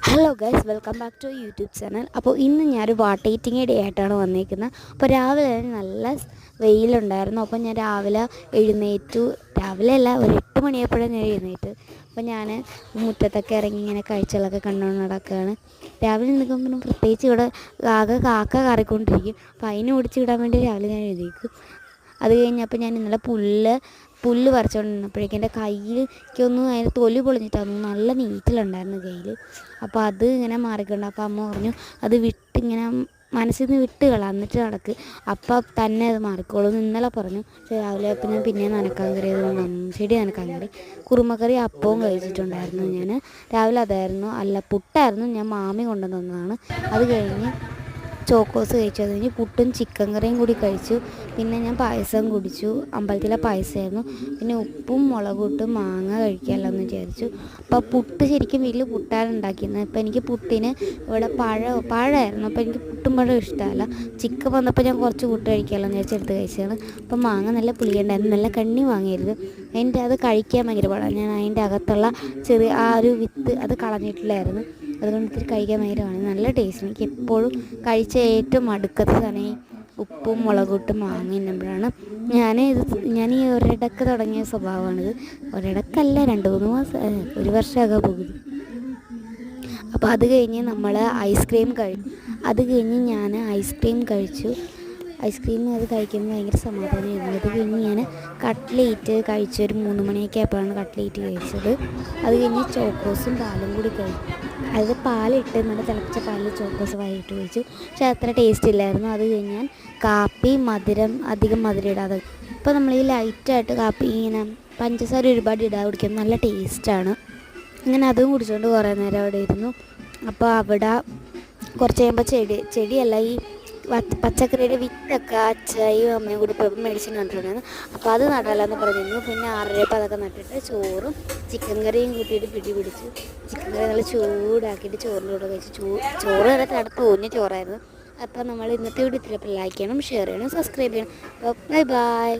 Hello guys, welcome back to YouTube channel. അപ്പോൾ ഇന്ന് ഞാനൊരു വാട്ടർ ഈറ്റിംഗ് ഡേ ആയിട്ടാണ് വന്നിരിക്കുന്നത്. അപ്പോൾ രാവിലെ നല്ല വെയിലുണ്ടായിരുന്നു. അപ്പോൾ ഞാൻ രാവിലെ എഴുന്നേറ്റു. രാവിലെ അല്ല, ഒരു 8 മണിയായപ്പോഴാണ് ഞാൻ എഴുന്നേറ്റ്. അപ്പോൾ ഞാൻ മുറ്റത്തൊക്കെ ഇറങ്ങി ഇങ്ങനെ കാഴ്ചകളൊക്കെ കണ്ടുകൊണ്ട് നടക്കുകയാണ്. രാവിലെ നിൽക്കുമ്പോൾ പ്രത്യേകിച്ച് ഇവിടെ ആകെ കാക്ക കറിക്കൊണ്ടിരിക്കും. അപ്പോൾ അതിനെ ഓടിച്ച് വിടാൻ വേണ്ടി രാവിലെ ഞാൻ എഴുന്നേക്കും. അത് കഴിഞ്ഞപ്പോൾ ഞാൻ ഇന്നലെ പുല്ല് പറിച്ചുകൊണ്ടിരുന്നപ്പോഴേക്കും എൻ്റെ കയ്യിലേക്കൊന്നും അതിൻ്റെ തൊലി പൊളിഞ്ഞിട്ടായിരുന്നു. നല്ല നീറ്റിലുണ്ടായിരുന്നു കയ്യിൽ. അപ്പോൾ അത് ഇങ്ങനെ മാറിക്കൊണ്ട് അപ്പോൾ അമ്മ പറഞ്ഞു അത് വിട്ടിങ്ങനെ മനസ്സിൽ നിന്ന് വിട്ട് കള, എന്നിട്ട് നടക്ക്, അപ്പം തന്നെ അത് മാറിക്കോളും ഇന്നലെ പറഞ്ഞു. പക്ഷേ രാവിലെ അപ്പം ഞാൻ പിന്നെ നനക്കാൻ കയറിയത് ചെടി നനക്കാൻ കയറി. കുറുമക്കറി അപ്പവും കഴിച്ചിട്ടുണ്ടായിരുന്നു ഞാൻ. രാവിലെ അതായിരുന്നു, അല്ല പുട്ടായിരുന്നു, ഞാൻ മാമി കൊണ്ടുവന്ന് തന്നതാണ്. അത് കഴിഞ്ഞ് ചോക്കോസ് കഴിച്ചു. അത് കഴിഞ്ഞ് പുട്ടും ചിക്കൻ കറിയും കൂടി കഴിച്ചു. പിന്നെ ഞാൻ പായസം കുടിച്ചു. അമ്പലത്തിലെ പായസമായിരുന്നു. പിന്നെ ഉപ്പും മുളകും ഇട്ട് മാങ്ങ കഴിക്കാമല്ലോ എന്ന് വിചാരിച്ചു. അപ്പോൾ പുട്ട് ശരിക്കും വീട്ടിൽ പുട്ടാണ് ഉണ്ടാക്കിയിരുന്നത്. അപ്പോൾ എനിക്ക് പുട്ടിന് ഇവിടെ പഴമായിരുന്നു. അപ്പോൾ എനിക്ക് പുട്ടും പഴം ഇഷ്ടമല്ല. ചിക്കൻ വന്നപ്പോൾ ഞാൻ കുറച്ച് പുട്ട് കഴിക്കാമല്ലോ എന്ന് വിചാരിച്ച് എടുത്ത് കഴിച്ചതാണ്. അപ്പോൾ മാങ്ങ നല്ല പുളിയുണ്ടായിരുന്നു. നല്ല കണ്ണി മാങ്ങയായിരുന്നു. അത് കഴിക്കാൻ ഭയങ്കര പാടാണ്. ഞാൻ അതിൻ്റെ അകത്തുള്ള ചെറിയ ആ ഒരു വിത്ത് അത് കളഞ്ഞിട്ടില്ലായിരുന്നു. അതുകൊണ്ട് ഇത്തിരി കഴിക്കാൻ ഭയങ്കരമാണ്. നല്ല ടേസ്റ്റ്. എനിക്ക് എപ്പോഴും കഴിച്ച ഏറ്റവും അടുക്കത്തെ സാധനം ഈ ഉപ്പും മുളകും ഇട്ട് മാങ്ങ തിന്നുമ്പോഴാണ്. ഞാൻ ഈ ഒരിടക്ക് തുടങ്ങിയ സ്വഭാവമാണിത്. ഒരിടക്കല്ല, 2-3 മാസം, 1 വർഷമൊക്കെ പോകും. അപ്പോൾ അത് കഴിഞ്ഞ് നമ്മൾ ഐസ്ക്രീം ഞാൻ ഐസ്ക്രീം കഴിച്ചു. അത് കഴിക്കുമ്പോൾ ഭയങ്കര സമാധാനമായിരുന്നു. അത് കഴിഞ്ഞ് ഞാൻ കട്ട്ലേറ്റ് കഴിച്ചു. ഒരു 3 മണിയൊക്കെ ആയപ്പോഴാണ് കട്ട്ലേറ്റ് കഴിച്ചത്. അത് കഴിഞ്ഞ് ചോക്കോസും പാലും കൂടി കഴിച്ചു. അത് പാലിട്ട് നല്ല തിളപ്പിച്ച പാലിൽ ചോക്കോസ് വായിട്ട് കഴിച്ചു. പക്ഷേ അത്ര ടേസ്റ്റ് ഇല്ലായിരുന്നു. അത് കഴിഞ്ഞ് ഞാൻ കാപ്പി അധികം മധുരം ഇടാതെ. ഇപ്പോൾ നമ്മൾ ഈ ലൈറ്റായിട്ട് കാപ്പി ഇങ്ങനെ പഞ്ചസാര ഒരുപാട് ഇടാതെ കുടിക്കുന്നത് നല്ല ടേസ്റ്റാണ്. അങ്ങനെ അതും കുടിച്ചുകൊണ്ട് കുറേ നേരം അവിടെ ഇരുന്നു. അപ്പോൾ അവിടെ കുറച്ച് കഴിയുമ്പോൾ ചെടിയല്ല, ഈ പച്ചക്കറിയുടെ വിത്തൊക്കെ അച്ചായും അമ്മയും കൂടി പോയപ്പോൾ മേടിച്ച് നട്ടിട്ടുണ്ടായിരുന്നു. അപ്പോൾ അത് നടാലെന്ന് പറഞ്ഞിരുന്നു. പിന്നെ 6:30 അതൊക്കെ നട്ടിട്ട് ചോറും ചിക്കൻ കറിയും കൂട്ടിയിട്ട് പിടിച്ചു. ചിക്കൻ കറി നല്ല ചൂടാക്കിയിട്ട് ചോറിൻ്റെ കൂടെ കഴിച്ചു. ചോറ് നല്ല തണുപ്പ് തോന്നിയ ചോറായിരുന്നു. അപ്പോൾ നമ്മൾ ഇന്നത്തെ വീഡിയോ ഇത്രയും ലൈക്ക് ചെയ്യണം, ഷെയർ ചെയ്യണം, സബ്സ്ക്രൈബ് ചെയ്യണം. അപ്പോൾ ബൈ.